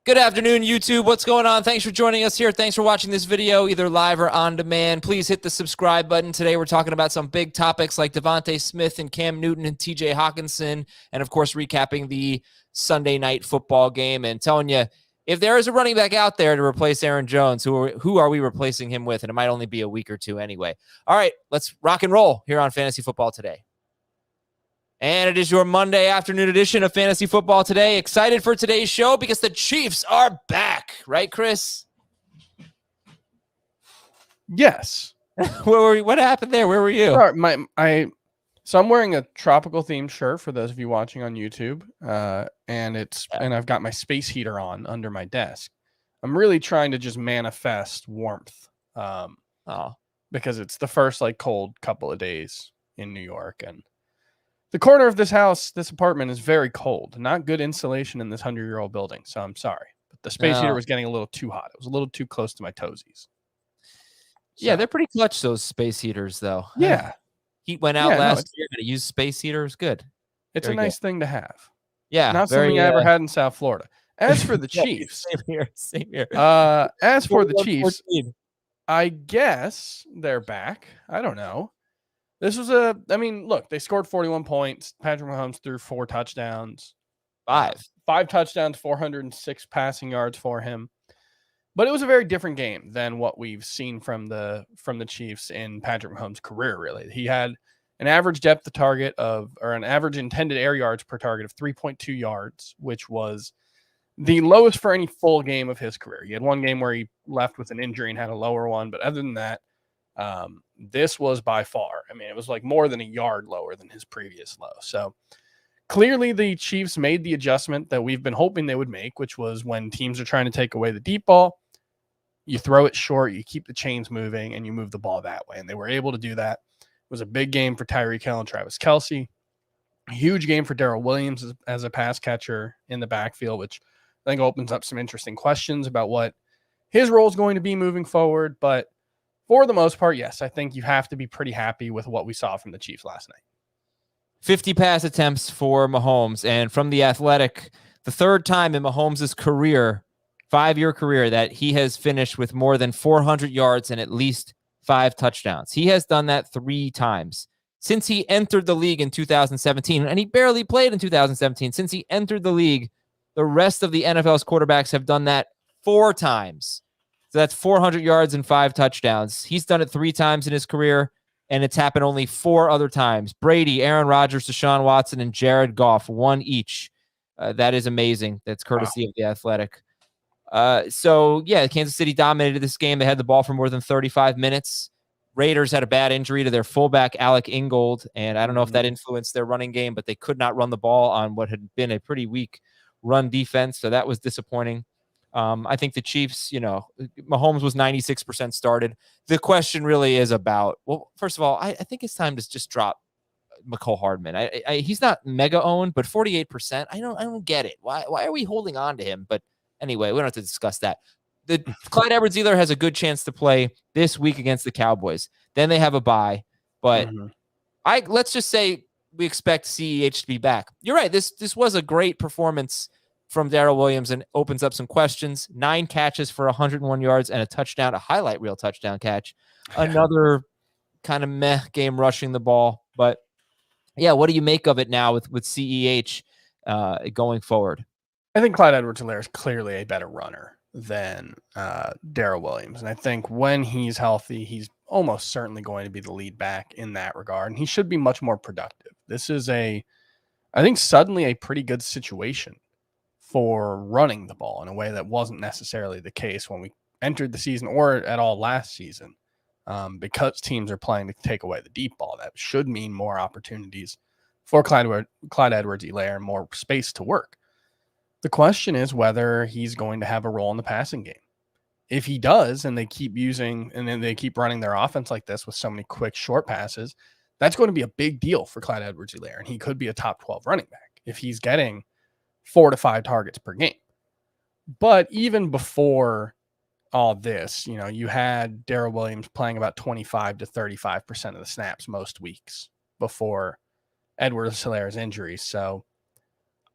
Good afternoon, YouTube. What's going on? Thanks for joining us here. Thanks for watching this video, either live or on demand. Please hit the subscribe button. Today, we're talking about some big topics like DeVonta Smith and Cam Newton and TJ Hockenson, and of course, recapping the Sunday night football game and telling you if there is a running back out there to replace Aaron Jones, who are we replacing him with? And it might only be a week or two anyway. All right, let's rock and roll here on Fantasy Football Today. And it is your Monday afternoon edition of Fantasy Football Today. Excited for today's show because the Chiefs are back. Right, Chris? Yes. What happened there? Where were you? So I'm wearing a tropical themed shirt for those of you watching on YouTube. And I've got my space heater on under my desk. I'm really trying to just manifest warmth. Because it's the first cold couple of days in New York, and the corner of this apartment is very cold. Not good insulation in this 100-year-old building, so I'm sorry. But the space heater was getting a little too hot. It was a little too close to my toesies. Yeah, they're pretty clutch, those space heaters, though. Yeah. Heat went out last year. Going to use space heaters. Good. It's very a nice thing to have. Yeah. Not something I ever had in South Florida. As for the Chiefs. Same here. As for the Chiefs, I guess they're back. I don't know. This was look, they scored 41 points. Patrick Mahomes threw 4 touchdowns. 5 touchdowns, 406 passing yards for him. But it was a very different game than what we've seen from the Chiefs in Patrick Mahomes' career, really. He had an average depth of target an average intended air yards per target of 3.2 yards, which was the lowest for any full game of his career. He had one game where he left with an injury and had a lower one, but other than that, this was by far, it was more than a yard lower than his previous low. So clearly the Chiefs made the adjustment that we've been hoping they would make, which was when teams are trying to take away the deep ball, you throw it short, you keep the chains moving, and you move the ball that way. And they were able to do that. It was a big game for Tyreek Hill and Travis Kelce. A huge game for Darren Williams as a pass catcher in the backfield, which I think opens up some interesting questions about what his role is going to be moving forward. But for the most part, yes, I think you have to be pretty happy with what we saw from the Chiefs last night. 50 pass attempts for Mahomes. And from The Athletic, the third time in Mahomes' career, 5-year career, that he has finished with more than 400 yards and at least 5 touchdowns. He has done that 3 times. Since he entered the league in 2017, and he barely played in 2017, since he entered the league, the rest of the NFL's quarterbacks have done that 4 times. So that's 400 yards and 5 touchdowns. He's done it 3 times in his career, and it's happened only 4 other times. Brady, Aaron Rodgers, Deshaun Watson, and Jared Goff, 1 each. That is amazing. That's courtesy of The Athletic. Kansas City dominated this game. They had the ball for more than 35 minutes. Raiders had a bad injury to their fullback, Alec Ingold, and I don't know if that influenced their running game, but they could not run the ball on what had been a pretty weak run defense, so that was disappointing. I think the Chiefs, Mahomes was 96% started. The question really is about, well, first of all, I think it's time to just drop McCole Hardman. He's not mega owned, but 48%. I don't get it. Why are we holding on to him? But anyway, we don't have to discuss that. The Clyde Edwards-Helaire has a good chance to play this week against the Cowboys. Then they have a bye. But let's just say we expect CEH to be back. You're right. This was a great performance from Darren Williams and opens up some questions. 9 catches for 101 yards and a touchdown, a highlight reel touchdown catch. Another kind of meh game rushing the ball. But yeah, what do you make of it now with CEH going forward? I think Clyde Edwards-Helaire is clearly a better runner than Darren Williams. And I think when he's healthy, he's almost certainly going to be the lead back in that regard. And he should be much more productive. This is I think suddenly a pretty good situation for running the ball in a way that wasn't necessarily the case when we entered the season or at all last season, because teams are playing to take away the deep ball. That should mean more opportunities for Clyde Edwards-Helaire and more space to work. The question is whether he's going to have a role in the passing game. If he does, and they keep running their offense like this with so many quick short passes, that's going to be a big deal for Clyde Edwards-Helaire, and he could be a top 12 running back if he's getting 4 to 5 targets per game. But even before all this, you had Darren Williams playing about 25 to 35% of the snaps most weeks before Edwards-Helaire's injury. So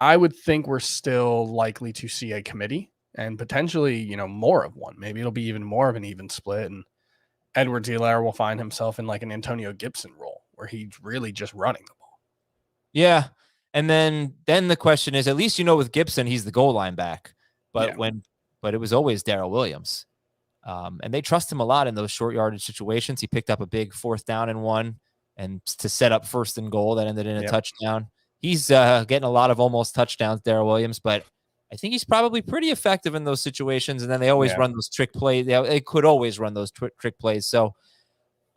I would think we're still likely to see a committee and potentially, more of one. Maybe it'll be even more of an even split, and Edwards-Helaire will find himself in like an Antonio Gibson role where he's really just running the ball. Yeah. And then the question is, at least with Gibson, he's the goal line back. But it was always Darrell Williams. And they trust him a lot in those short yardage situations. He picked up a big 4th down and 1 and to set up 1st and goal that ended in a touchdown. He's getting a lot of almost touchdowns, Darrell Williams, but I think he's probably pretty effective in those situations. And then they always run those trick plays. They could always run those trick plays. So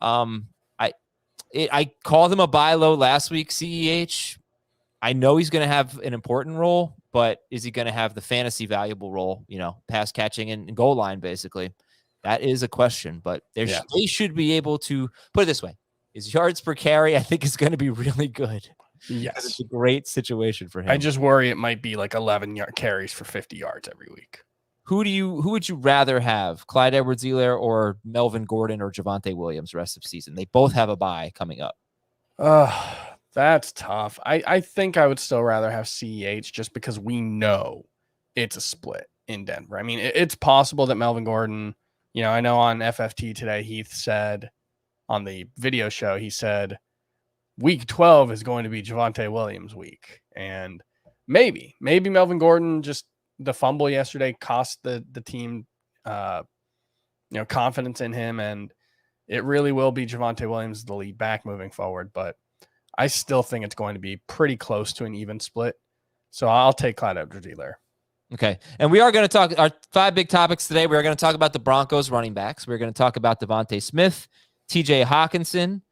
I called him a buy low last week, CEH. I know he's going to have an important role, but is he going to have the fantasy valuable role, pass catching and goal line, basically? That is a question, but they should be able to put it this way. His yards per carry, I think, is going to be really good. Yes. It's a great situation for him. I just worry it might be like 11 carries for 50 yards every week. Who would you rather have, Clyde Edwards-Helaire or Melvin Gordon or Javonte Williams the rest of the season? They both have a bye coming up. That's tough. I think I would still rather have CEH just because we know it's a split in Denver. I mean, it's possible that Melvin Gordon, I know on FFT today, Heath said on the video show, he said week 12 is going to be Javonte Williams week. And maybe Melvin Gordon, just the fumble yesterday cost the team, confidence in him. And it really will be Javonte Williams, the lead back moving forward. But I still think it's going to be pretty close to an even split. So I'll take Clyde Edwards-Helaire. Okay. And we are going to talk our 5 big topics today. We are going to talk about the Broncos running backs. We're going to talk about DeVonta Smith, TJ Hockenson,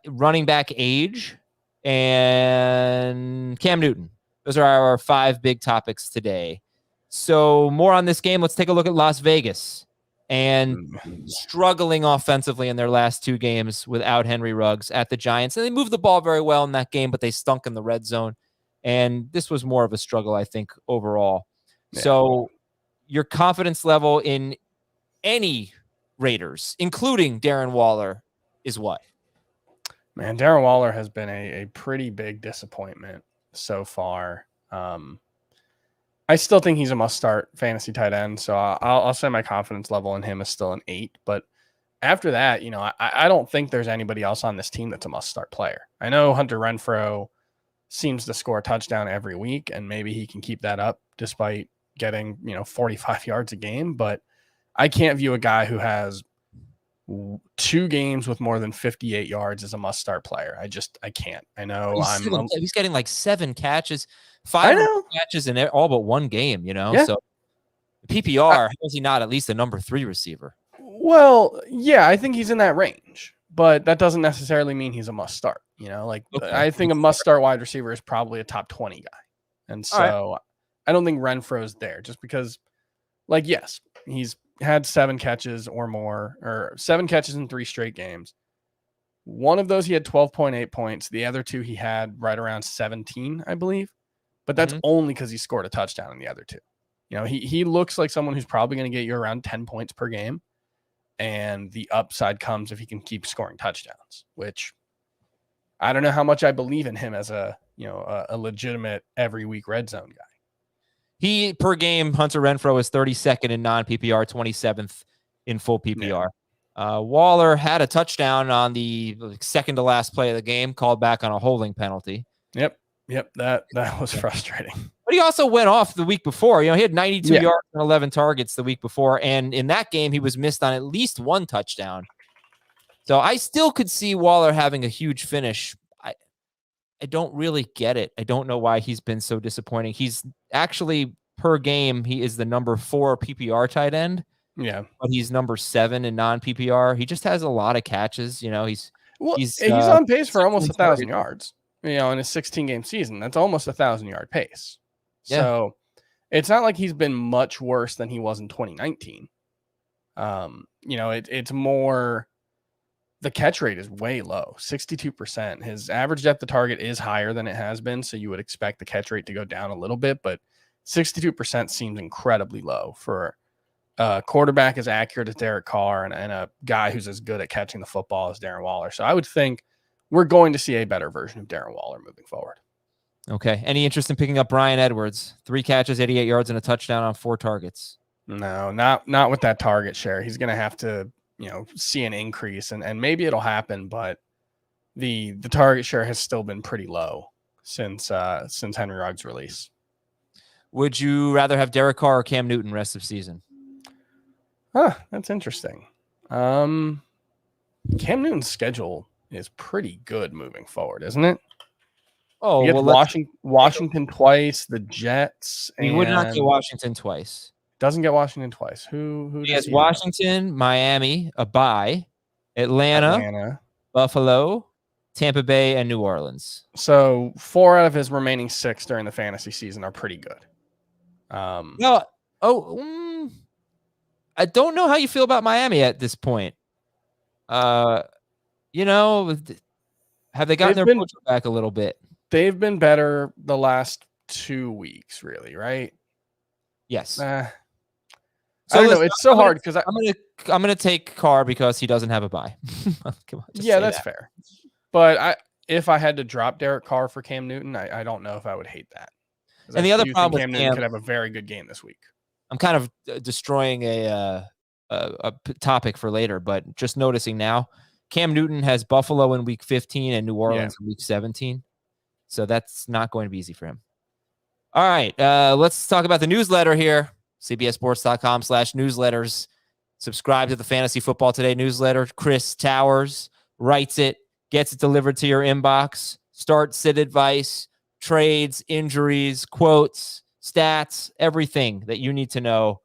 running back age, and Cam Newton. Those are our 5 big topics today. So more on this game. Let's take a look at Las Vegas. And struggling offensively in their last 2 games without Henry Ruggs at the Giants. And they moved the ball very well in that game, but they stunk in the red zone. And this was more of a struggle, I think, overall. Yeah. So your confidence level in any Raiders, including Darren Waller, is what? Man, Darren Waller has been a pretty big disappointment so far. I still think he's a must-start fantasy tight end, so I'll say my confidence level in him is still an 8. But after that, I don't think there's anybody else on this team that's a must-start player. I know Hunter Renfrow seems to score a touchdown every week, and maybe he can keep that up despite getting 45 yards a game. But I can't view a guy who has 2 games with more than 58 yards as a must-start player. I can't. I know he's getting like 7 catches. 5 catches in all but 1 game, So PPR, how is he not at least a number 3 receiver? Well, yeah, I think he's in that range, but that doesn't necessarily mean he's a must start. I think a must start wide receiver is probably a top 20 guy. And so I don't think Renfro's there just because, yes, he's had 7 catches or more, or 7 catches in 3 straight games. One of those he had 12.8 points. The other 2 he had right around 17, I believe. But that's only because he scored a touchdown in the other 2. He looks like someone who's probably going to get you around 10 points per game. And the upside comes if he can keep scoring touchdowns, which I don't know how much I believe in him as a legitimate every week red zone guy. He per game, Hunter Renfrow is 32nd in non-PPR, 27th in full PPR. Yeah. Waller had a touchdown on the second to last play of the game, called back on a holding penalty. Yep, that was frustrating. But he also went off the week before. He had 92 yards and 11 targets the week before. And in that game, he was missed on at least 1 touchdown. So I still could see Waller having a huge finish. I don't really get it. I don't know why he's been so disappointing. He's actually, per game, he is the number 4 PPR tight end. Yeah. But he's number 7 in non-PPR. He just has a lot of catches. He's on pace for almost 1,000 yards. In a 16-game season. That's almost 1,000-yard pace. Yeah. So it's not like he's been much worse than he was in 2019. It's more the catch rate is way low, 62%. His average depth of target is higher than it has been, so you would expect the catch rate to go down a little bit, but 62% seems incredibly low for a quarterback as accurate as Derek Carr and a guy who's as good at catching the football as Darren Waller. So I would think we're going to see a better version of Darren Waller moving forward. Okay. Any interest in picking up Bryan Edwards? 3 catches, 88 yards, and a touchdown on 4 targets. No, not with that target share. He's going to have to, see an increase, and maybe it'll happen, but the target share has still been pretty low since Henry Ruggs' release. Would you rather have Derek Carr or Cam Newton rest of season? That's interesting. Cam Newton's schedule is pretty good moving forward, isn't it? Oh, he gets Washington twice, the Jets. He would not get Washington twice. Doesn't get Washington twice. Who he has Washington, Miami, a bye, Atlanta, Buffalo, Tampa Bay, and New Orleans. So 4 out of his remaining 6 during the fantasy season are pretty good. I don't know how you feel about Miami at this point. Have they gotten their mojo back a little bit? They've been better the last 2 weeks, really, right? Yes. I don't know. It's so hard because I'm gonna take Carr because he doesn't have a bye. Come on, that's fair. But if I had to drop Derek Carr for Cam Newton, I don't know if I would hate that. And the other problem with Cam Newton could have a very good game this week. I'm kind of destroying a topic for later, but just noticing now, Cam Newton has Buffalo in week 15 and New Orleans in week 17. So that's not going to be easy for him. All right. Let's talk about the newsletter here. CBSSports.com/newsletters. Subscribe to the Fantasy Football Today newsletter. Chris Towers writes it, gets it delivered to your inbox. Start, sit advice, trades, injuries, quotes, stats, everything that you need to know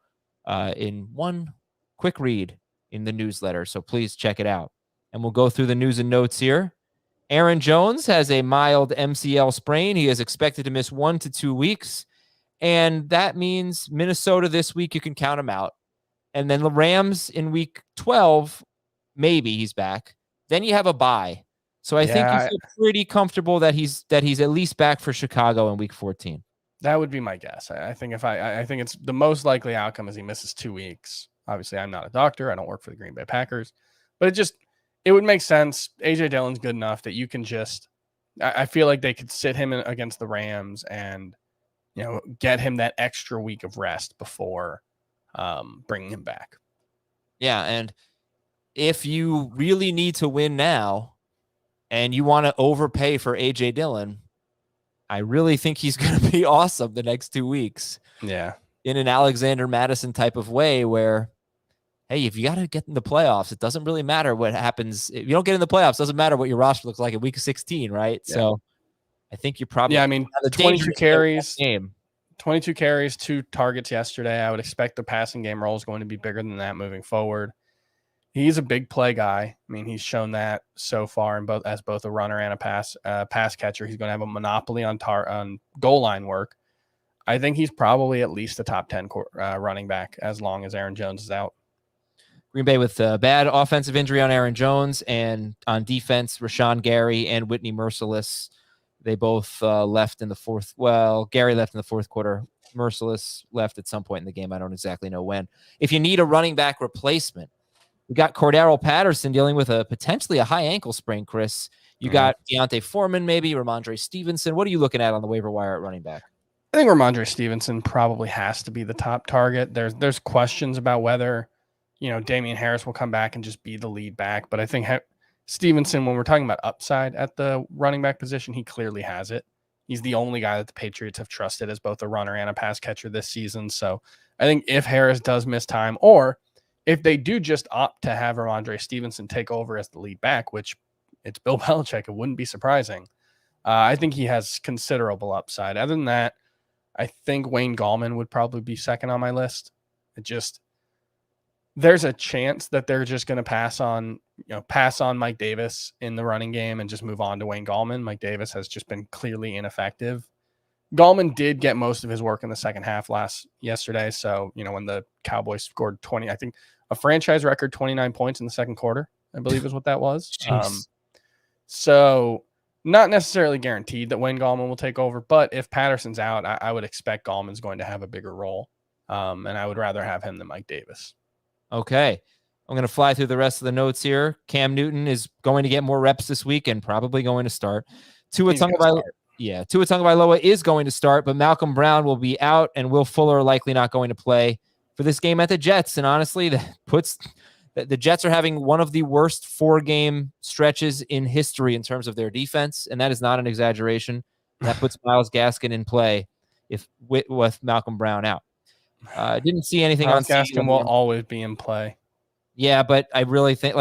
in one quick read in the newsletter. So please check it out. And we'll go through the news and notes here. Aaron Jones has a mild MCL sprain. He is expected to miss 1 to 2 weeks. And that means Minnesota this week, you can count him out. And then the Rams in week 12, maybe he's back. Then you have a bye. So I think you feel pretty comfortable that he's at least back for Chicago in week 14. That would be my guess. I think I think it's the most likely outcome is he misses 2 weeks. Obviously, I'm not a doctor. I don't work for the Green Bay Packers. But it would make sense. A.J. Dillon's good enough that you can I feel like they could sit him against the Rams and get him that extra week of rest before bringing him back. Yeah, and if you really need to win now and you want to overpay for A.J. Dillon, I really think he's going to be awesome the next 2 weeks. Yeah. In an Alexander Madison type of way where, hey, if you got to get in the playoffs, it doesn't really matter what happens. If you don't get in the playoffs, it doesn't matter what your roster looks like in week 16, right? Yeah. So I think you're probably 22 carries, 22 carries, 2 targets yesterday. I would expect the passing game role is going to be bigger than that moving forward. He's a big play guy. I mean, he's shown that so far as both a runner and a pass catcher. He's going to have a monopoly on goal line work. I think he's probably at least a top 10 running back as long as Aaron Jones is out. Green Bay with a bad offensive injury on Aaron Jones, and on defense, Rashawn Gary and Whitney Merciless. They both left in the fourth. Well, Gary left in the fourth quarter. Merciless left at some point in the game. I don't exactly know when. If you need a running back replacement, we got Cordero Patterson dealing with potentially a high ankle sprain, Chris. You got Deontay Foreman, maybe Ramondre Stevenson. What are you looking at on the waiver wire at running back? I think Ramondre Stevenson probably has to be the top target. There's questions about whether Damian Harris will come back and just be the lead back. But I think Stevenson, when we're talking about upside at the running back position, he clearly has it. He's the only guy that the Patriots have trusted as both a runner and a pass catcher this season. So I think if Harris does miss time, or if they do just opt to have Ramondre Stevenson take over as the lead back, which it's Bill Belichick, it wouldn't be surprising. I think he has considerable upside. Other than that, I think Wayne Gallman would probably be second on my list. There's a chance that they're just going to pass on Mike Davis in the running game and just move on to Wayne Gallman. Mike Davis has just been clearly ineffective. Gallman did get most of his work in the second half yesterday. So, when the Cowboys scored 20, I think a franchise record 29 points in the second quarter, I believe is what that was. So not necessarily guaranteed that Wayne Gallman will take over, but if Patterson's out, I would expect Gallman's going to have a bigger role. And I would rather have him than Mike Davis. Okay. I'm going to fly through the rest of the notes here. Cam Newton is going to get more reps this week and probably going to start. Tua Tagovailoa. Yeah, Tua Tagovailoa is going to start, but Malcolm Brown will be out, and Will Fuller likely not going to play for this game at the Jets. And honestly, that puts the Jets are having one of the worst 4-game stretches in history in terms of their defense, and that is not an exaggeration. That puts Myles Gaskin in play with Malcolm Brown out. Didn't see anything Myles on Gaskin will always be in play. Yeah, but I really think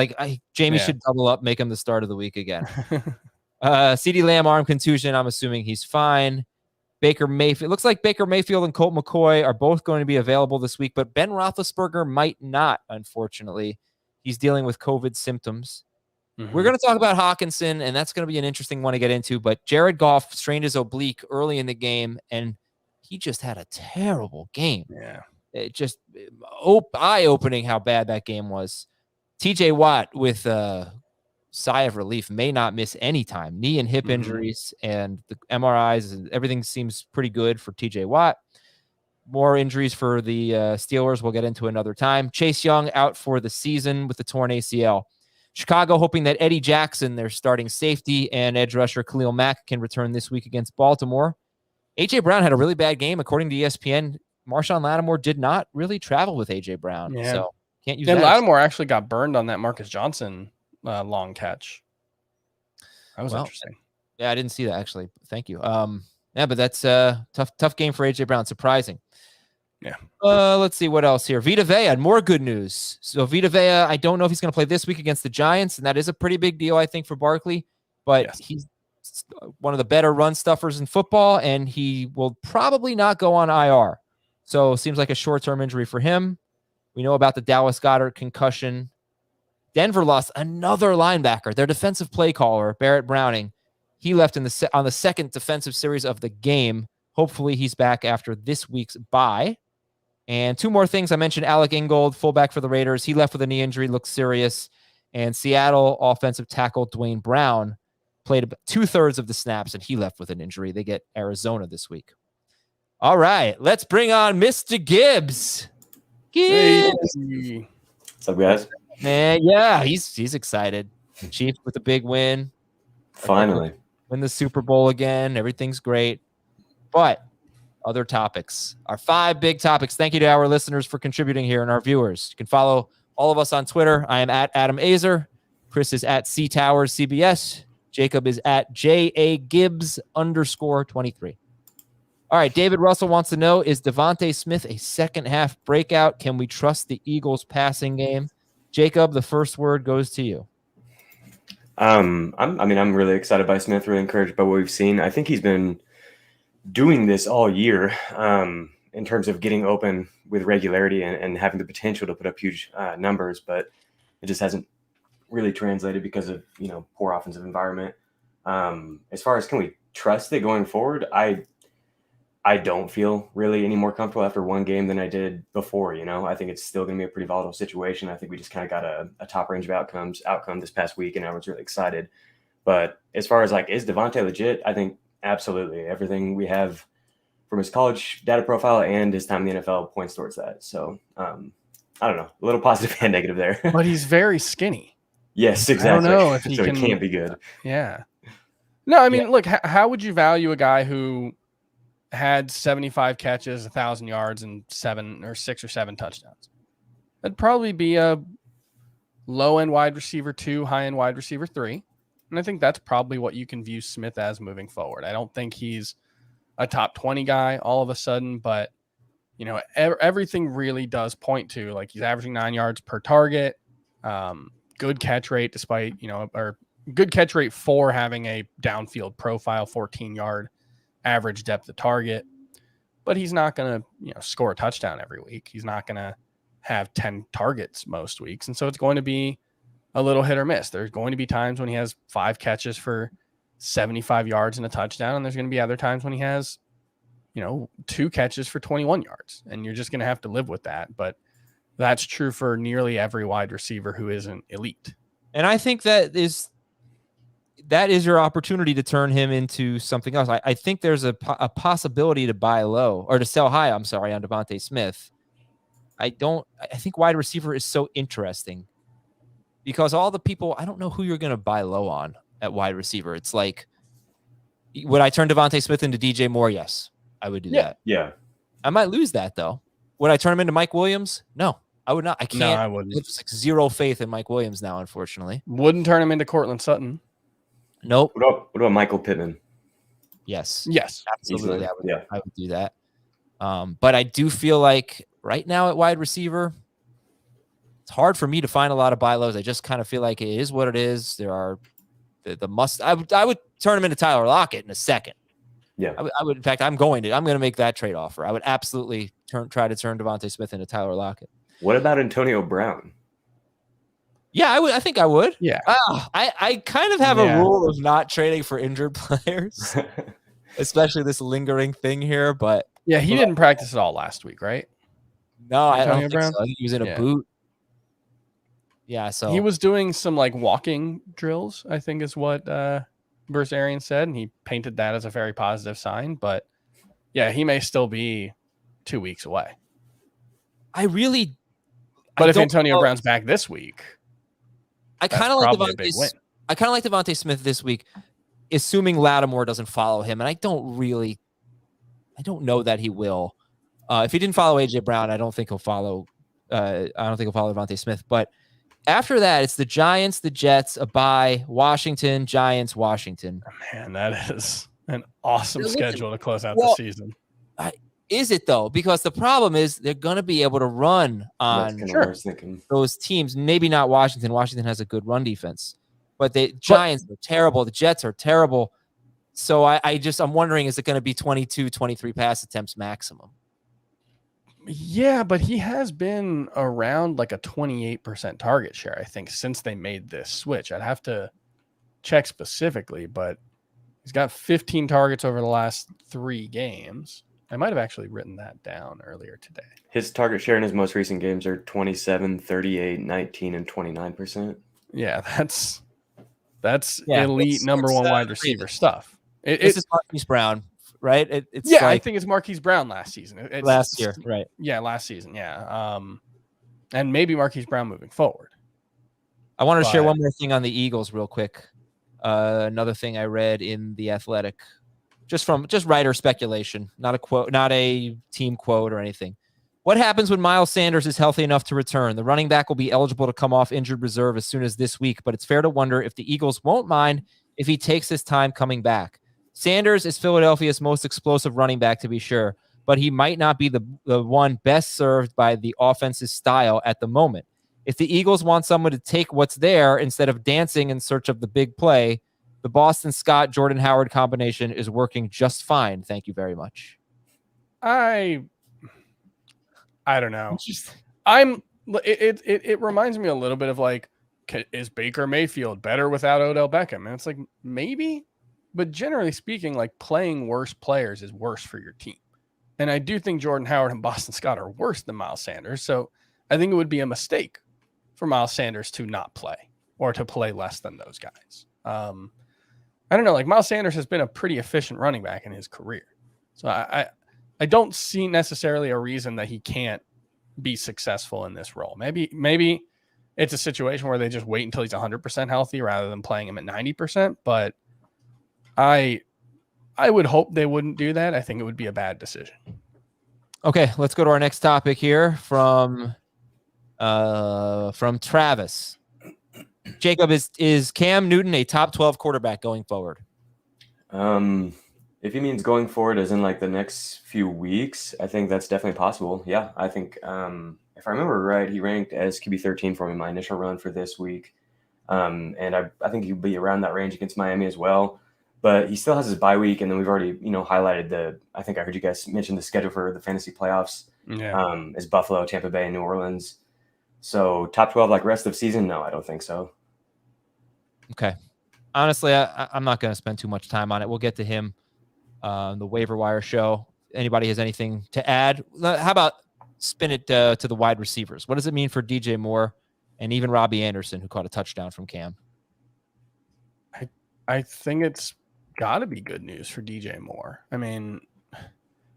Jamie should double up, make him the start of the week again. CeeDee Lamb arm contusion. I'm assuming he's fine. Baker Mayfield. It looks like Baker Mayfield and Colt McCoy are both going to be available this week, but Ben Roethlisberger might not, unfortunately. He's dealing with COVID symptoms. We're going to talk about Hockenson, and that's going to be an interesting one to get into, but Jared Goff strained his oblique early in the game, and he just had a terrible game. Yeah. It just eye-opening how bad that game was. TJ Watt with sigh of relief, may not miss any time. Knee and hip injuries, and the MRIs and everything seems pretty good for TJ Watt. More injuries for the Steelers we'll get into another time. Chase Young out for the season with the torn ACL. Chicago hoping that Eddie Jackson, their starting safety, and edge rusher Khalil Mack can return this week against Baltimore. A.J. Brown had a really bad game. According to ESPN, Marshawn Lattimore did not really travel with A.J. Brown. Yeah. So can't use that. Lattimore actually got burned on that Marcus Johnson long catch. That was interesting. Yeah, I didn't see that actually. Thank you. Yeah, but that's a tough game for A.J. Brown. Surprising. Yeah. Let's see what else here. Vita Vea had more good news. So Vita Vea, I don't know if he's going to play this week against the Giants, and that is a pretty big deal, I think, for Barkley. But he's one of the better run stuffers in football, and he will probably not go on IR. So seems like a short-term injury for him. We know about the Dallas Goedert concussion. Denver lost another linebacker, their defensive play caller, Barrett Browning. He left on the second defensive series of the game. Hopefully he's back after this week's bye. And two more things. I mentioned Alec Ingold, fullback for the Raiders. He left with a knee injury, looks serious. And Seattle offensive tackle Dwayne Brown played about 2/3 of the snaps, and he left with an injury. They get Arizona this week. All right, let's bring on Mr. Gibbs. Gibbs. Hey. What's up, guys? Man, yeah, he's excited. Chiefs with a big win. Finally. Win the Super Bowl again. Everything's great. But other topics. Our 5 big topics. Thank you to our listeners for contributing here and our viewers. You can follow all of us on Twitter. I am at Adam Azer. Chris is at CTowersCBS. Jacob is at JAGibbs_23. All right, David Russell wants to know, is DeVonta Smith a second-half breakout? Can we trust the Eagles' passing game? Jacob, the first word goes to you. I'm really excited by Smith, really encouraged by what we've seen. I think he's been doing this all year in terms of getting open with regularity and having the potential to put up huge numbers, but it just hasn't really translated because of, poor offensive environment. As far as can we trust it going forward, I don't feel really any more comfortable after one game than I did before. I think it's still going to be a pretty volatile situation. I think we just kind of got a top range of outcome this past week, and I was really excited. But as far as is DeVonta legit? I think absolutely. Everything we have from his college data profile and his time in the NFL points towards that. So I don't know, a little positive and negative there. But he's very skinny. Yes, exactly. I don't know if he it can't be good. Yeah. No, I mean, look, how would you value a guy who had 75 catches, 1,000 yards, and 6 or 7 touchdowns? That'd probably be a low-end wide receiver 2, high-end wide receiver 3. And I think that's probably what you can view Smith as moving forward. I don't think he's a top 20 guy all of a sudden, but, everything really does point to, he's averaging 9 yards per target, good catch rate despite, or good catch rate for having a downfield profile, 14-yard average depth of target, but he's not going to, score a touchdown every week. He's not going to have 10 targets most weeks. And so it's going to be a little hit or miss. There's going to be times when he has 5 catches for 75 yards and a touchdown. And there's going to be other times when he has, 2 catches for 21 yards. And you're just going to have to live with that. But that's true for nearly every wide receiver who isn't elite. And I think that is your opportunity to turn him into something else. I think there's a possibility to buy low or to sell high, on DeVonta Smith. I think wide receiver is so interesting because all the people, I don't know who you're going to buy low on at wide receiver. It's like Would I turn DeVonta Smith into DJ Moore? Yes, I would do that. Yeah. I might lose that though. Would I turn him into Mike Williams? No, I would not. I can't. No, I wouldn't. It's like zero faith in Mike Williams now, unfortunately. Wouldn't turn him into Cortland Sutton. Nope. What about Michael Pittman? Yes. Yes. Absolutely. Easily. I would do that. But I do feel like right now at wide receiver, it's hard for me to find a lot of buy lows. I just kind of feel like it is what it is. There are the must. I would turn him into Tyler Lockett in a second. Yeah. I would. In fact, I'm going to make that trade offer. I would absolutely try to turn DeVonta Smith into Tyler Lockett. What about Antonio Brown? Yeah, I would. I think I would. Yeah. I kind of have a rule of not trading for injured players, especially this lingering thing here. But yeah, he didn't practice at all last week, right? No, I don't Antonio think Brown? so. I think he was in a boot. Yeah, so He was doing some like walking drills, I think is what Bruce Arians said, and he painted that as a very positive sign. But yeah, he may still be 2 weeks away. I really. But I if don't Antonio know. Brown's back this week, I that's kind of like probably a big win. I kind of like DeVonta Smith this week, assuming Lattimore doesn't follow him, and I don't know that he will. If he didn't follow AJ Brown, I don't think he'll follow. I don't think he'll follow DeVonta Smith. But after that, it's the Giants, the Jets, a bye, Washington, Giants, Washington. Man, that is an awesome Listen, schedule to close out the season. Is it though? Because the problem is they're going to be able to run on That's what I was thinking. those teams. Maybe not Washington. Washington has a good run defense, but the Giants are terrible. The Jets are terrible. So I'm wondering, is it going to be 22, 23 pass attempts maximum? Yeah, but he has been around like a 28% target share, I think, since they made this switch. I'd have to check specifically, but he's got 15 targets over the last 3 games. I might have actually written that down earlier today. His target share in his most recent games are 27, 38, 19, and 29%. Yeah, that's elite number one wide receiver stuff. This is Marquise Brown, right? It's I think it's Marquise Brown last season. Last year, right? Yeah, last season. Yeah, and maybe Marquise Brown moving forward. I wanted to share one more thing on the Eagles real quick. Another thing I read in The Athletic, just writer speculation, not a quote, not a team quote or anything. What happens when Miles Sanders is healthy enough to return? The running back will be eligible to come off injured reserve as soon as this week, but it's fair to wonder if the Eagles won't mind if he takes his time coming back. Sanders is Philadelphia's most explosive running back, to be sure, but he might not be the one best served by the offense's style at the moment. If the Eagles want someone to take what's there instead of dancing in search of the big play, the Boston Scott Jordan Howard combination is working just fine. Thank you very much. I don't know. It reminds me a little bit of like, is Baker Mayfield better without Odell Beckham? And it's like, maybe, but generally speaking, like playing worse players is worse for your team. And I do think Jordan Howard and Boston Scott are worse than Miles Sanders. So I think it would be a mistake for Miles Sanders to not play or to play less than those guys. I don't know. Like Miles Sanders has been a pretty efficient running back in his career. So I don't see necessarily a reason that he can't be successful in this role. Maybe it's a situation where they just wait until he's 100% healthy rather than playing him at 90%. But I would hope they wouldn't do that. I think it would be a bad decision. Okay, let's go to our next topic here from Travis. Jacob, is Cam Newton a top 12 quarterback going forward? If he means going forward as in like the next few weeks, I think that's definitely possible. Yeah, I think if I remember right, he ranked as QB 13 for me in my initial run for this week. And I think he'll be around that range against Miami as well. But he still has his bye week, and then we've already, highlighted I think I heard you guys mention the schedule for the fantasy playoffs. Yeah. Is Buffalo, Tampa Bay, and New Orleans. So top 12 like rest of season? No, I don't think so. Okay. Honestly, I'm not going to spend too much time on it. We'll get to him on the waiver wire show. Anybody has anything to add? How about spin it to the wide receivers? What does it mean for DJ Moore and even Robbie Anderson, who caught a touchdown from Cam? I think it's got to be good news for DJ Moore. I mean,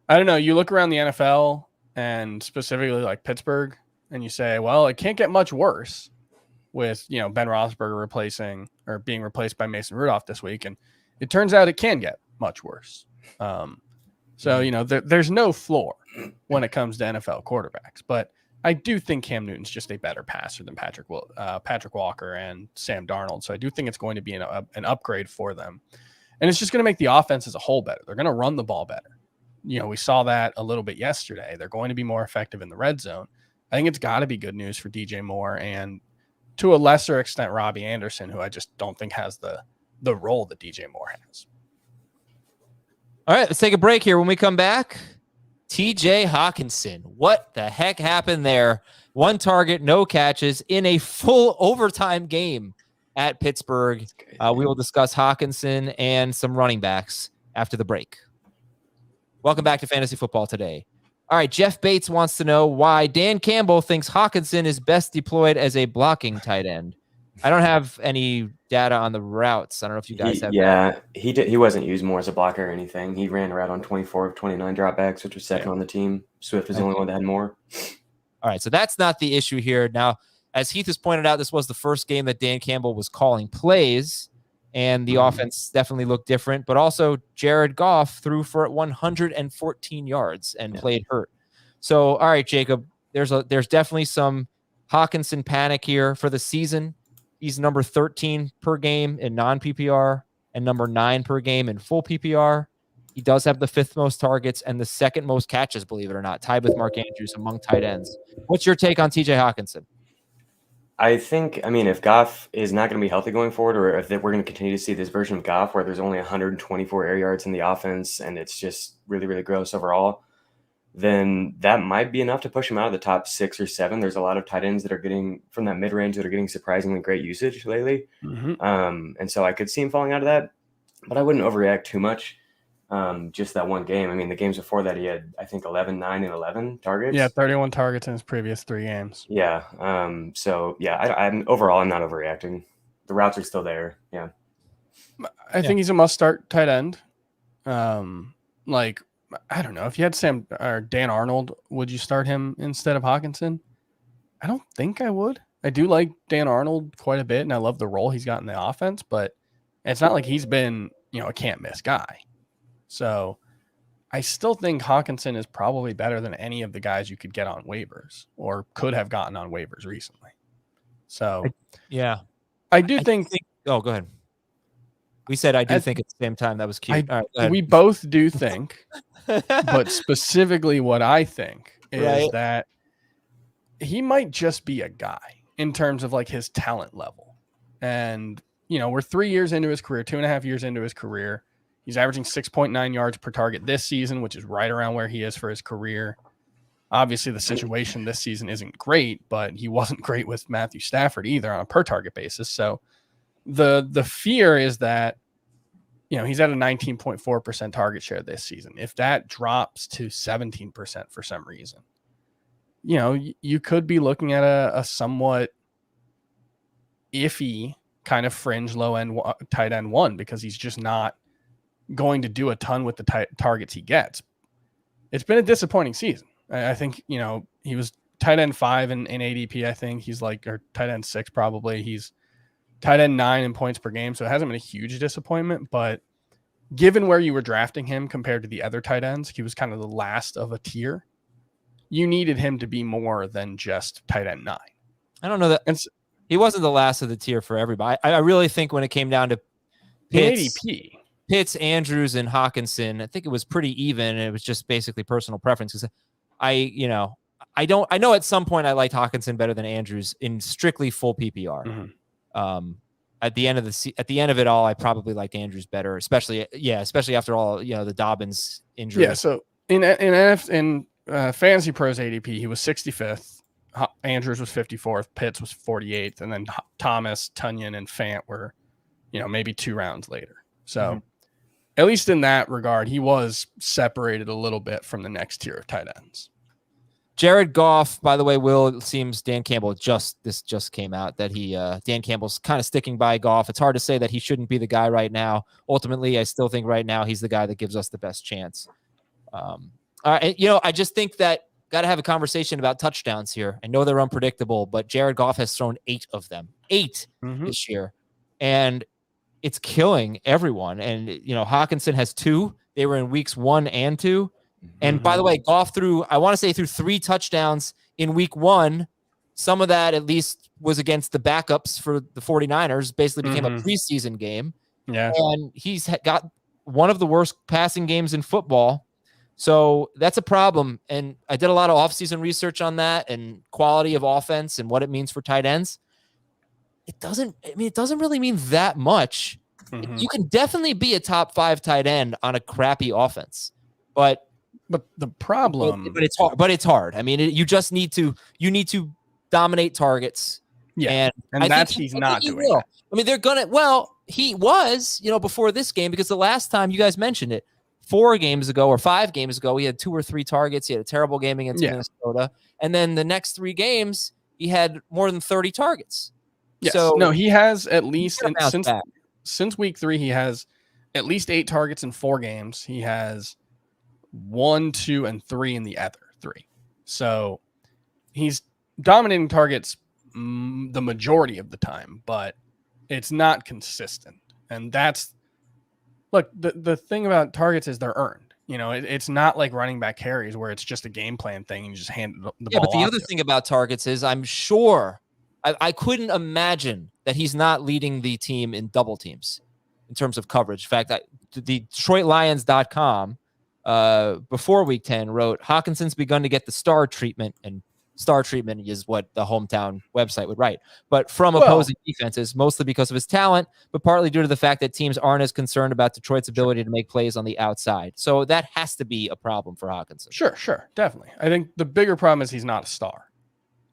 I don't know. You look around the NFL and specifically like Pittsburgh, and you say, well, it can't get much worse with, Ben Roethlisberger being replaced by Mason Rudolph this week. And it turns out it can get much worse. So, there's no floor when it comes to NFL quarterbacks, but I do think Cam Newton's just a better passer than Patrick Walker and Sam Darnold. So I do think it's going to be an upgrade for them. And it's just going to make the offense as a whole better. They're going to run the ball better. We saw that a little bit yesterday. They're going to be more effective in the red zone. I think it's got to be good news for DJ Moore and to a lesser extent, Robbie Anderson, who I just don't think has the role that DJ Moore has. All right, let's take a break here. When we come back, TJ Hockenson. What the heck happened there? 1 target, no catches in a full overtime game at Pittsburgh. We will discuss Hockenson and some running backs after the break. Welcome back to Fantasy Football Today. All right, Jeff Bates wants to know why Dan Campbell thinks Hockenson is best deployed as a blocking tight end. I don't have any data on the routes. I don't know if you guys have. Yeah, he wasn't used more as a blocker or anything. He ran around on 24 of 29 dropbacks, which was second on the team. Swift was the only one that had more. All right, so that's not the issue here. Now, as Heath has pointed out, this was the first game that Dan Campbell was calling plays, and the offense definitely looked different. But also, Jared Goff threw for 114 yards and played hurt. So, all right, Jacob, there's definitely some Hockenson panic here for the season. He's number 13 per game in non-PPR and number 9 per game in full PPR. He does have the 5th most targets and the 2nd most catches, believe it or not, tied with Mark Andrews among tight ends. What's your take on TJ Hockenson? I think, if Goff is not going to be healthy going forward, or if we're going to continue to see this version of Goff where there's only 124 air yards in the offense and it's just really, really gross overall, then that might be enough to push him out of the top 6 or 7. There's a lot of tight ends that are getting from that mid-range that are getting surprisingly great usage lately. And so I could see him falling out of that, but I wouldn't overreact too much. Just that one game. The games before that, he had, I think, 11, 9, and 11 targets. Yeah, 31 targets in his previous 3 games. Yeah. I'm overall, I'm not overreacting. The routes are still there. Yeah. I think he's a must-start tight end. I don't know if you had Sam or Dan Arnold, would you start him instead of Hockenson? I don't think I would. I do like Dan Arnold quite a bit, and I love the role he's got in the offense, but it's not like he's been, a can't miss guy. So I still think Hockenson is probably better than any of the guys you could get on waivers or could have gotten on waivers recently. So I think. Oh, go ahead. We said I do think at the same time. That was cute. All right, we both do think, but specifically what I think is that he might just be a guy in terms of his talent level. And, we're 3 years into his career, 2.5 years into his career. He's averaging 6.9 yards per target this season, which is right around where he is for his career. Obviously, the situation this season isn't great, but he wasn't great with Matthew Stafford either on a per target basis. So the fear is that, he's at a 19.4% target share this season. If that drops to 17% for some reason, you could be looking at a somewhat iffy kind of fringe low end tight end 1 because he's just not going to do a ton with the targets he gets. It's been a disappointing season. I think, he was tight end 5 in ADP. I think he's or tight end 6 probably. He's tight end 9 in points per game. So it hasn't been a huge disappointment, but given where you were drafting him compared to the other tight ends, he was kind of the last of a tier. You needed him to be more than just tight end 9. I don't know that he wasn't the last of the tier for everybody. I really think when it came down to Pitts, Andrews, and Hockenson, I think it was pretty even. And it was just basically personal preference because I know at some point I liked Hockenson better than Andrews in strictly full PPR. At the end of it all, I probably liked Andrews better, especially after all, the Dobbins injury. Yeah. So in Fantasy Pros ADP, he was 65th. Andrews was 54th. Pitts was 48th, and then Thomas, Tunyon, and Fant were, maybe 2 rounds later. So at least in that regard, he was separated a little bit from the next tier of tight ends. Jared Goff, by the way, it seems Dan Campbell just came out that Dan Campbell's kind of sticking by Goff. It's hard to say that he shouldn't be the guy right now. Ultimately, I still think right now he's the guy that gives us the best chance. I just think that got to have a conversation about touchdowns here. I know they're unpredictable, but Jared Goff has thrown 8 of them, 8 this year. And it's killing everyone. And, Hockenson has 2. They were in weeks 1 and 2. And by the way, Goff threw 3 touchdowns in week 1. Some of that at least was against the backups for the 49ers, basically became a preseason game. Yeah. And he's got one of the worst passing games in football. So that's a problem. And I did a lot of offseason research on that and quality of offense and what it means for tight ends. It doesn't really mean that much. You can definitely be a top 5 tight end on a crappy offense, but the problem, but it's hard. I mean, you need to dominate targets. Yeah. And he's not doing that. I mean, he was, before this game, because the last time you guys mentioned it, 4 games ago or 5 games ago, he had 2 or 3 targets. He had a terrible game against Minnesota. And then the next 3 games, he had more than 30 targets. Yes. So no, he has at least since week 3, he has at least 8 targets in 4 games. He has 1, 2, and 3 in the other 3. So he's dominating targets the majority of the time, but it's not consistent. And the thing about targets is they're earned. It's not like running back carries where it's just a game plan thing and you just hand the ball. Yeah, but the other thing about targets is I'm sure I couldn't imagine that he's not leading the team in double teams in terms of coverage. In fact, the DetroitLions.com before week 10 wrote Hockenson's begun to get the star treatment, and star treatment is what the hometown website would write, but from opposing defenses, mostly because of his talent, but partly due to the fact that teams aren't as concerned about Detroit's ability to make plays on the outside. So that has to be a problem for Hockenson. Sure. Definitely. I think the bigger problem is he's not a star.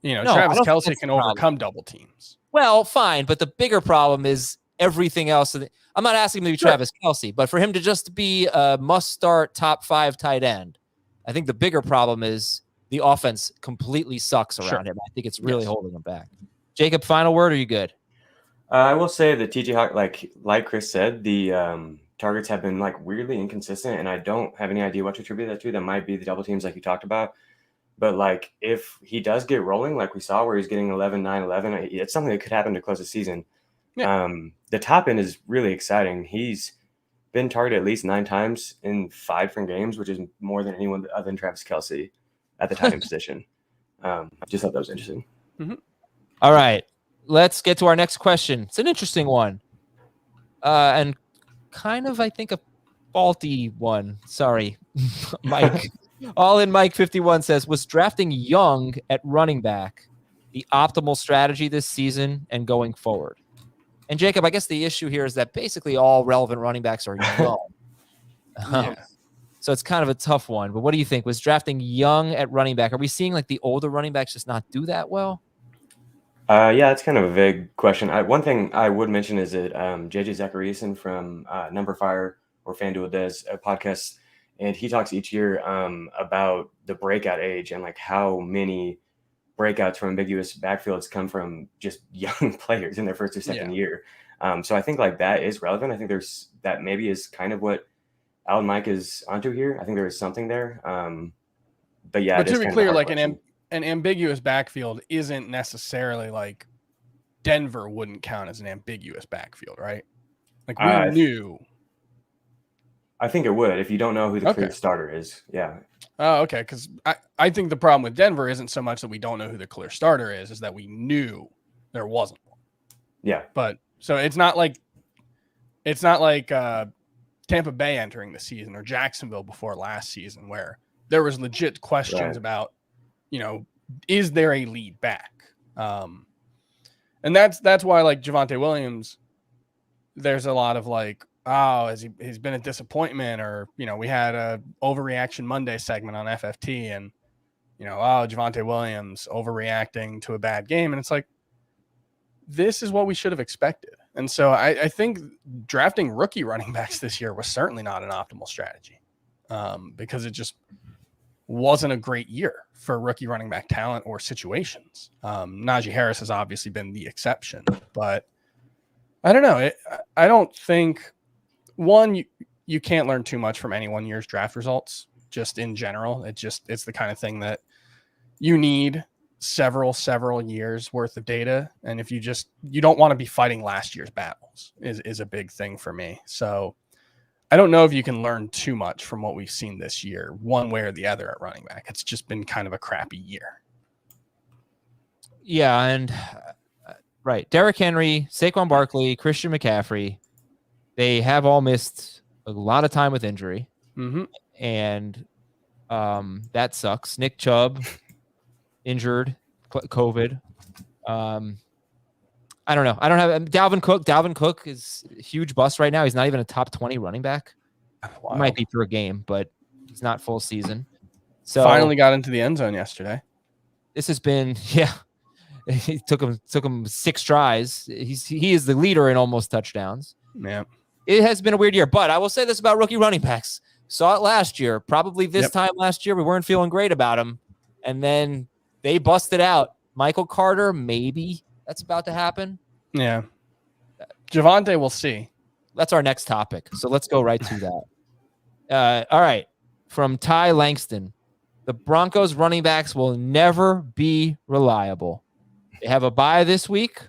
Travis Kelce can overcome double teams. Well, fine. But the bigger problem is everything else. I'm not asking him to be Travis Kelce, but for him to just be a must-start top 5 tight end, I think the bigger problem is the offense completely sucks around him. I think it's really holding him back. Jacob, final word, or are you good? I will say that TJ Hawk, like Chris said, the targets have been weirdly inconsistent, and I don't have any idea what to attribute that to. That might be the double teams like you talked about. But if he does get rolling, like we saw where he's getting 11, 9, 11, it's something that could happen to close the season. Yeah. The top end is really exciting. He's been targeted at least 9 times in 5 different games, which is more than anyone other than Travis Kelce at the tight end position. I just thought that was interesting. All right, let's get to our next question. It's an interesting one, and kind of, I think, a faulty one. Sorry, Mike. All in Mike 51 says, was drafting Young at running back the optimal strategy this season and going forward? And Jacob, I guess the issue here is that basically all relevant running backs are young. So it's kind of a tough one. But what do you think? Was drafting Young at running back? Are we seeing the older running backs just not do that well? Yeah, it's kind of a vague question. One thing I would mention is that JJ Zachariason from Number Fire or FanDuel does a podcast, and he talks each year about the breakout age and how many breakouts from ambiguous backfields come from just young players in their first or second year. So I think that is relevant. I think that maybe is kind of what Alan Mike is onto here. I think there is something there. But to be clear, an ambiguous backfield isn't necessarily Denver wouldn't count as an ambiguous backfield, right? We knew. I think it would if you don't know who the clear starter is. Yeah. Oh, okay. Because I think the problem with Denver isn't so much that we don't know who the clear starter is that we knew there wasn't one. Yeah. But so it's not like Tampa Bay entering the season or Jacksonville before last season where there was legit questions about, is there a lead back? And that's why Javonte Williams, there's a lot of he's been a disappointment, or we had a overreaction Monday segment on FFT, and Javonte Williams overreacting to a bad game, and it's this is what we should have expected. And so I think drafting rookie running backs this year was certainly not an optimal strategy because it just wasn't a great year for rookie running back talent or situations. Najee Harris has obviously been the exception, but I don't know. I don't think you can't learn too much from any 1 year's draft results just in general. It's the kind of thing that you need several years worth of data. And if you don't want to be fighting last year's battles is a big thing for me. So I don't know if you can learn too much from what we've seen this year, one way or the other at running back. It's just been kind of a crappy year. Yeah. And right. Derrick Henry, Saquon Barkley, Christian McCaffrey, they have all missed a lot of time with injury. Mm-hmm. And that sucks. Nick Chubb injured, COVID. I don't know. I don't have Dalvin Cook. Dalvin Cook is a huge bust right now. He's not even a top 20 running back. Wow. He might be for a game, but he's not full season. So finally got into the end zone yesterday. This has been, it took him 6 tries. He is the leader in almost touchdowns. Yeah. It has been a weird year, but I will say this about rookie running backs. Saw it last year. Probably this time last year, we weren't feeling great about him. And then they busted out. Michael Carter, maybe that's about to happen. Yeah. Javonte, we'll see. That's our next topic. So let's go right to that. All right. From Ty Langston, the Broncos running backs will never be reliable. They have a bye this week,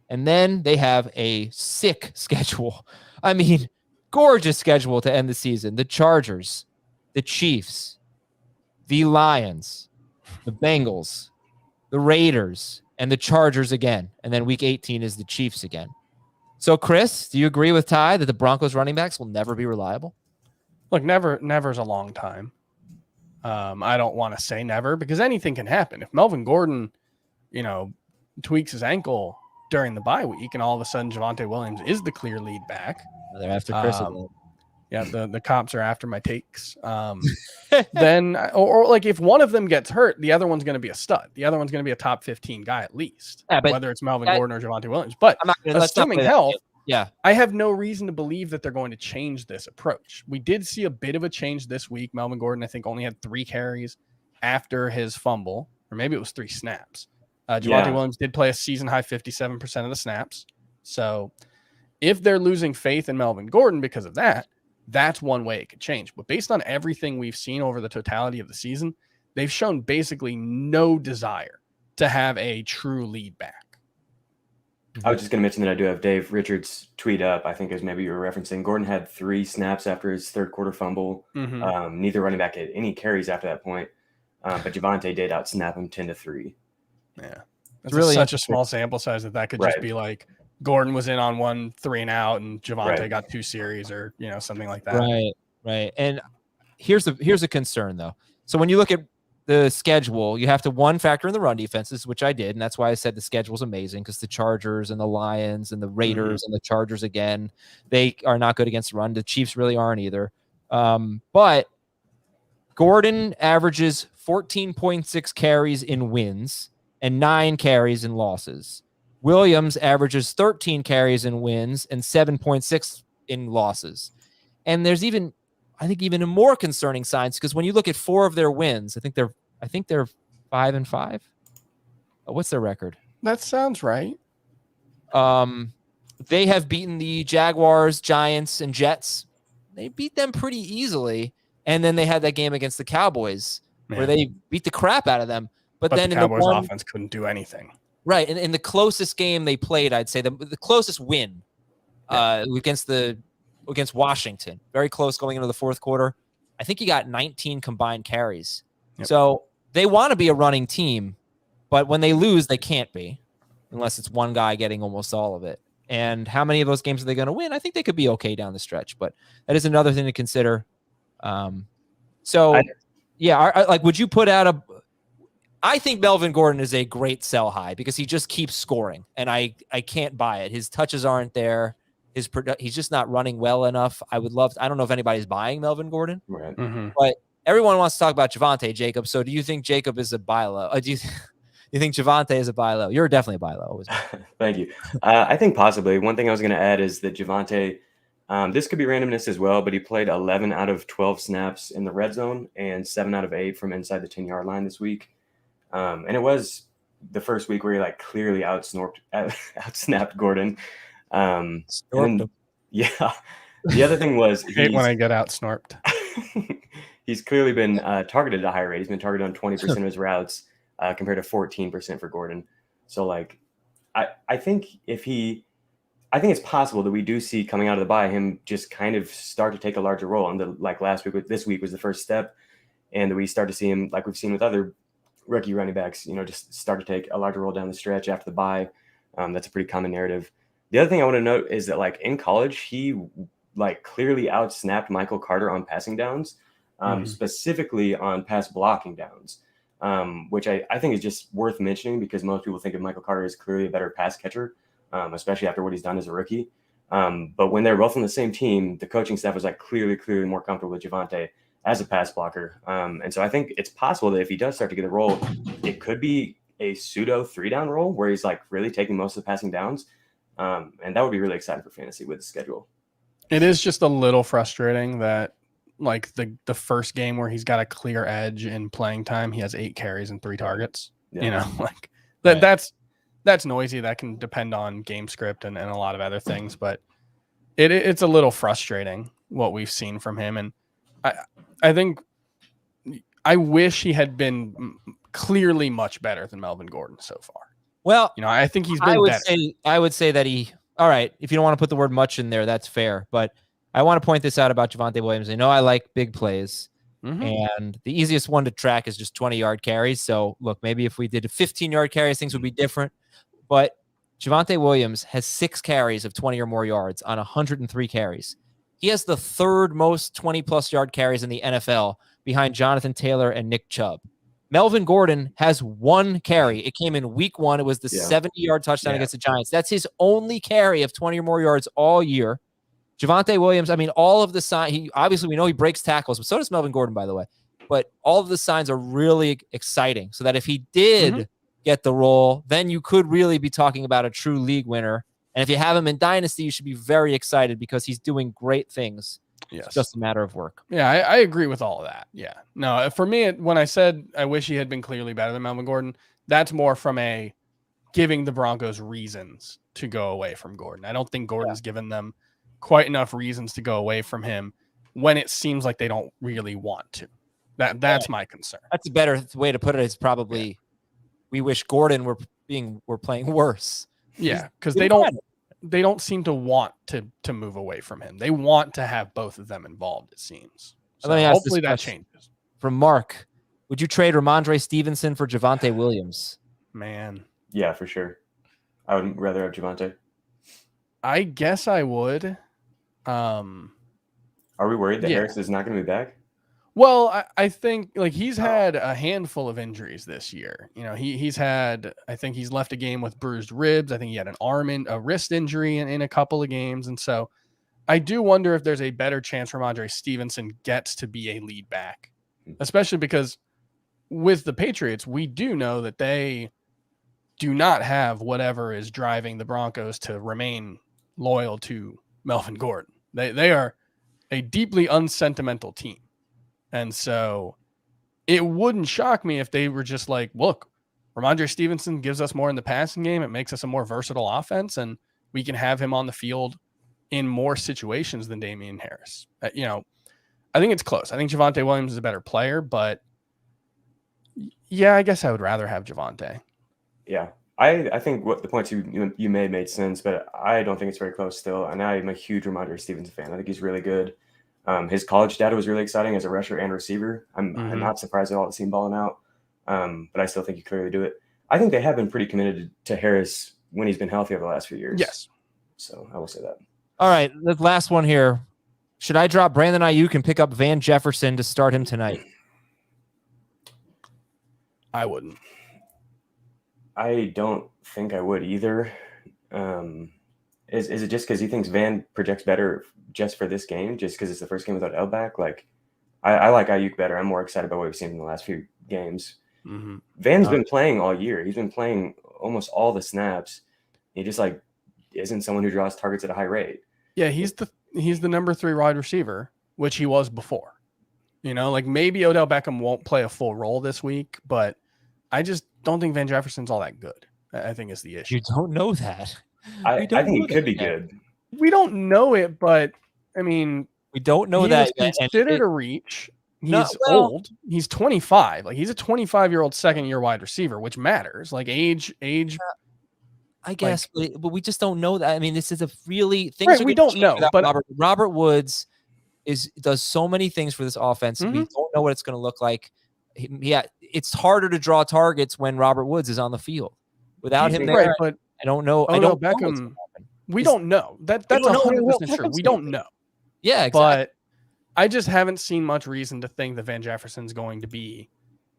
and then they have a sick schedule. I mean, gorgeous schedule to end the season. The Chargers, the Chiefs, the Lions, the Bengals, the Raiders, and the Chargers again. And then week 18 is the Chiefs again. So, Chris, do you agree with Ty that the Broncos running backs will never be reliable? Look, never's a long time. I don't want to say never because anything can happen. If Melvin Gordon, tweaks his ankle during the bye week and all of a sudden Javonte Williams is the clear lead back. They're after Chris. Yeah, the cops are after my takes. Then, or like if one of them gets hurt, the other one's going to be a stud. The other one's going to be a top 15 guy at least, whether it's Melvin Gordon or Javonte Williams. But assuming health, I have no reason to believe that they're going to change this approach. We did see a bit of a change this week. Melvin Gordon, I think, only had 3 carries after his fumble, or maybe it was 3 snaps. Javonte Williams did play a season-high 57% of the snaps. So if they're losing faith in Melvin Gordon because of that, that's one way it could change. But based on everything we've seen over the totality of the season, they've shown basically no desire to have a true lead back. I was just going to mention that I do have Dave Richards' tweet up. I think as maybe you were referencing, Gordon had 3 snaps after his third quarter fumble. Mm-hmm. Neither running back had any carries after that point. But Javonte did outsnap him 10-3. Yeah. That's really such a small sample size that could just be like Gordon was in on 1 3 and out and Javonte got 2 series or, something like that. Right. And here's a concern though. So when you look at the schedule, you have to factor in the run defenses, which I did. And that's why I said the schedule is amazing because the Chargers and the Lions and the Raiders and the Chargers again, they are not good against the run. The Chiefs really aren't either. But Gordon averages 14.6 carries in wins and 9 carries in losses. Williams averages 13 carries in wins and 7.6 in losses. And there's even a more concerning signs because when you look at 4 of their wins, I think they're 5-5. What's their record? That sounds right. They have beaten the Jaguars, Giants, and Jets. They beat them pretty easily. And then they had that game against the Cowboys where they beat the crap out of them. But then the Cowboys offense couldn't do anything. Right. And in the closest game they played, I'd say the closest win against Washington, very close going into the fourth quarter. I think he got 19 combined carries. Yep. So they want to be a running team, but when they lose, they can't be unless it's one guy getting almost all of it. And how many of those games are they going to win? I think they could be okay down the stretch, but that is another thing to consider. Would you put out I think Melvin Gordon is a great sell high because he just keeps scoring, and I can't buy it. His touches aren't there. He's just not running well enough. I don't know if anybody's buying Melvin Gordon, right? Mm-hmm. But everyone wants to talk about Javonte, Jacob. So do you think Jacob is a buy low? Do you think Javonte is a buy low? You're definitely a buy low. Thank you. I think possibly. One thing I was going to add is that Javonte, this could be randomness as well, but he played 11 out of 12 snaps in the red zone and 7 out of 8 from inside the 10-yard line this week. And it was the first week where he clearly outsnapped Gordon. The other thing was I hate when I get outsnorped. He's clearly been targeted at a high rate. He's been targeted on 20% of his routes. compared to 14% for Gordon. So like, I think I think it's possible that we do see coming out of the bye him just kind of start to take a larger role. And like last week, this week was the first step, and that we start to see him like we've seen with other rookie running backs, just start to take a larger role down the stretch after the bye. That's a pretty common narrative. The other thing I want to note is that like in college, he like clearly outsnapped Michael Carter on passing downs, specifically on pass blocking downs, which I think is just worth mentioning because most people think of Michael Carter as clearly a better pass catcher, especially after what he's done as a rookie. But when they're both on the same team, the coaching staff was like clearly more comfortable with Javonte as a pass blocker. And so I think it's possible that if he does start to get a role, it could be a pseudo 3-down role where he's like really taking most of the passing downs. And that would be really exciting for fantasy with the schedule. It is just a little frustrating that like the first game where he's got a clear edge in playing time, he has 8 carries and 3 targets. Yeah. Like that's noisy. That can depend on game script and a lot of other things, but it's a little frustrating what we've seen from him. And I think I wish he had been clearly much better than Melvin Gordon so far. Well, I think he's been better. I would say that all right, if you don't want to put the word much in there, that's fair. But I want to point this out about Javonte Williams. I know I like big plays, and the easiest one to track is just 20-yard carries. So, look, maybe if we did 15-yard carries, things would be different. But Javonte Williams has 6 carries of 20 or more yards on 103 carries. He has the 3rd most 20-plus yard carries in the NFL behind Jonathan Taylor and Nick Chubb. Melvin Gordon has 1 carry. It came in week 1. It was the 70-yard touchdown against the Giants. That's his only carry of 20 or more yards all year. Javonte Williams, I mean, all of the signs, obviously we know he breaks tackles, but so does Melvin Gordon, by the way. But all of the signs are really exciting so that if he did get the role, then you could really be talking about a true league winner. And if you have him in Dynasty, you should be very excited because he's doing great things. Yes. It's just a matter of work. Yeah, I agree with all of that. Yeah. No, for me, when I said I wish he had been clearly better than Melvin Gordon, that's more from a giving the Broncos reasons to go away from Gordon. I don't think Gordon's given them quite enough reasons to go away from him when it seems like they don't really want to. That's my concern. That's a better way to put it. Is probably we wish Gordon were playing worse. Yeah, because they don't seem to want to move away from him. They want to have both of them involved, it seems. So let me ask hopefully that changes. From Mark, would you trade Ramondre Stevenson for Javonte Williams? Man. Yeah, for sure. I would rather have Javonte. I guess I would. Are we worried that Harris is not going to be back? Well, I think like he's had a handful of injuries this year. He's had, I think he's left a game with bruised ribs. I think he had a wrist injury in a couple of games. And so I do wonder if there's a better chance Ramondre Stevenson gets to be a lead back, especially because with the Patriots, we do know that they do not have whatever is driving the Broncos to remain loyal to Melvin Gordon. They are a deeply unsentimental team. And so it wouldn't shock me if they were just like, look, Ramondre Stevenson gives us more in the passing game. It makes us a more versatile offense, and we can have him on the field in more situations than Damian Harris. I think it's close. I think Javonte Williams is a better player, but yeah, I guess I would rather have Javonte. Yeah. I think what the points you made sense, but I don't think it's very close still. And I'm a huge Ramondre Stevenson fan. I think he's really good. His college data was really exciting as a rusher and receiver. I'm not surprised at all to see him balling out, but I still think he clearly do it. I think they have been pretty committed to Harris when he's been healthy over the last few years. Yes. So I will say that. All right, the last one here. Should I drop Brandon Ayuk and pick up Van Jefferson to start him tonight? I wouldn't. I don't think I would either. Is it just because he thinks Van projects better just for this game, just because it's the first game without L back? Like, I like Ayuk better. I'm more excited about what we've seen in the last few games. Van's been playing all year. He's been playing almost all the snaps. He just like isn't someone who draws targets at a high rate. Yeah, he's the number 3 wide receiver, which he was before. Like maybe Odell Beckham won't play a full role this week, but I just don't think Van Jefferson's all that good. I think is the issue. You don't know that. I think he could be good. We don't know it, but I mean, we don't know that yet. Considered a reach. He's old. He's 25. Like, he's a 25-year-old second-year wide receiver, which matters. Like, age. I guess, but we just don't know that. I mean, this is a really things right, we don't know. But Robert Woods does so many things for this offense. Mm-hmm. We don't know what it's going to look like. Yeah, it's harder to draw targets when Robert Woods is on the field. Without him there, right, but I don't know. I don't know Beckham. We don't know. That's 100% true. We don't know. Yeah, exactly. But I just haven't seen much reason to think that Van Jefferson's going to be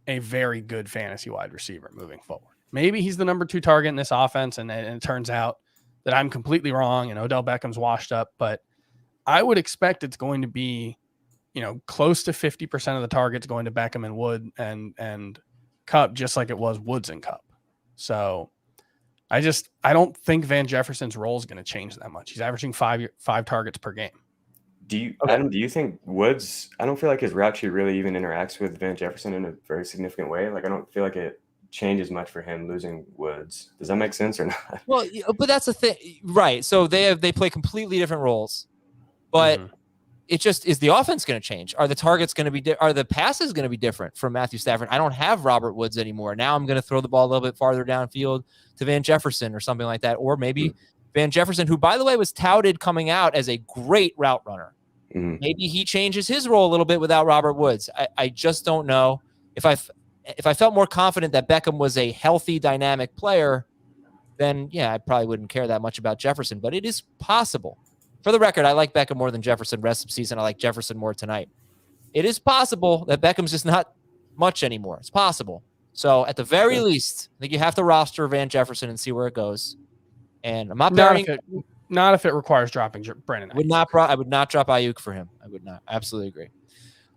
a very good fantasy wide receiver moving forward. Maybe he's the number 2 target in this offense, and it turns out that I'm completely wrong and Odell Beckham's washed up. But I would expect it's going to be, close to 50% of the targets going to Beckham and Wood and Kupp, just like it was Woods and Kupp. So I don't think Van Jefferson's role is going to change that much. He's averaging five targets per game. Adam, do you think Woods, I don't feel like his route tree really even interacts with Van Jefferson in a very significant way. Like, I don't feel like it changes much for him losing Woods. Does that make sense or not? Well, but that's the thing, right? So they play completely different roles, but it just is the offense going to change. Are the targets going to be? Are the passes going to be different from Matthew Stafford? I don't have Robert Woods anymore. Now I'm going to throw the ball a little bit farther downfield to Van Jefferson or something like that, or maybe Van Jefferson, who by the way was touted coming out as a great route runner. Maybe he changes his role a little bit without Robert Woods. I just don't know. If I felt more confident that Beckham was a healthy, dynamic player, then yeah, I probably wouldn't care that much about Jefferson. But it is possible. For the record, I like Beckham more than Jefferson rest of the season. I like Jefferson more tonight. It is possible that Beckham's just not much anymore. It's possible. So at the very least, I think you have to roster Van Jefferson and see where it goes. And I'm not burying. Not if it requires dropping Brandon. I would not drop Ayuk for him. I would not. Absolutely agree.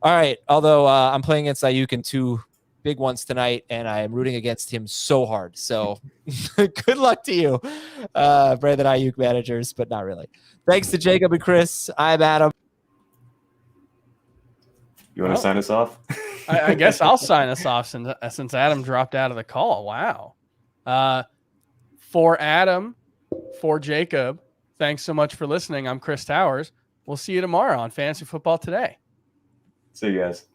All right. Although I'm playing against Ayuk in 2 big ones tonight, and I am rooting against him so hard. So good luck to you, Brandon Ayuk managers, but not really. Thanks to Jacob and Chris. I'm Adam. You want to sign us off? I guess I'll sign us off since Adam dropped out of the call. Wow. For Adam, for Jacob, thanks so much for listening. I'm Chris Towers. We'll see you tomorrow on Fantasy Football Today. See you guys.